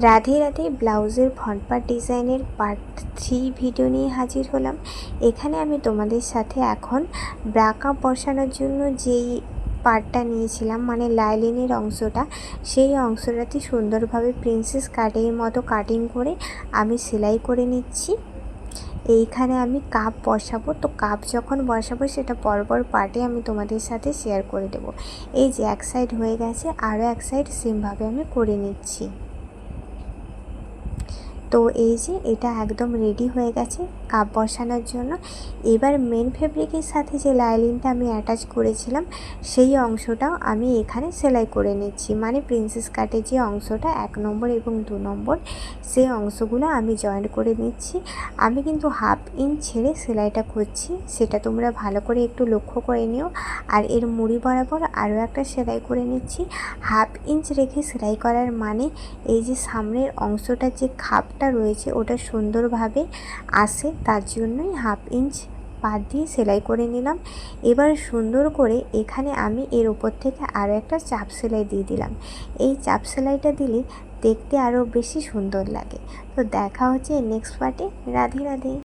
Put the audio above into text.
রাধে রাধে, ব্লাউজের front part ডিজাইনের part 3 video নিয়ে হাজির হলাম। এখানে আমি তোমাদের সাথে এখন ব্রাকা বসানোর জন্য যেই পার্টটা নিয়েছিলাম, মানে লাইলিনের অংশটা, সেই অংশটাতে সুন্দরভাবে প্রিন্সেস কাটের মতো কাটিং করে আমি সেলাই করে নিচ্ছি। এইখানে আমি কাপ বসাবো, তো কাপ যখন বসাবো সেটা পরপর পার্টে আমি তোমাদের সাথে শেয়ার করে দেবো। এই যে এক সাইড হয়ে গেছে, আরও এক সাইড সেমভাবে আমি করে নিচ্ছি। তো এই যে এটা একদম রেডি হয়ে গেছে কাপ বসানোর জন্য। এবার মেন ফেব্রিকের সাথে যে লাইলিনটা আমি অ্যাটাচ করেছিলাম সেই অংশটাও আমি এখানে সেলাই করে নিচ্ছি, মানে প্রিন্সেস কাটের যে অংশটা 1 নম্বর এবং 2 নম্বর সেই অংশগুলো আমি জয়েন্ট করে নিচ্ছি। আমি কিন্তু 1/2 ইঞ্চ ছেড়ে সেলাইটা করছি, সেটা তোমরা ভালো করে একটু লক্ষ্য করে নিও। আর এর মুড়ি বরাবর আরও একটা সেলাই করে নিচ্ছি। 1/2 ইঞ্চ রেখে সেলাই করার মানে এই যে সামনের অংশটার যে খাপটা রয়েছে ওটা সুন্দরভাবে আসে, তার জন্যই 1/2 ইঞ্চ বাদ দিয়ে সেলাই করে নিলাম। এবার সুন্দর করে এখানে আমি এর উপর থেকে আরও একটা চাপ সেলাই দিয়ে দিলাম। এই চাপ সেলাইটা দিলে দেখতে আরও বেশি সুন্দর লাগে। তো দেখা হচ্ছে নেক্সট পার্টে। রাধে রাধে।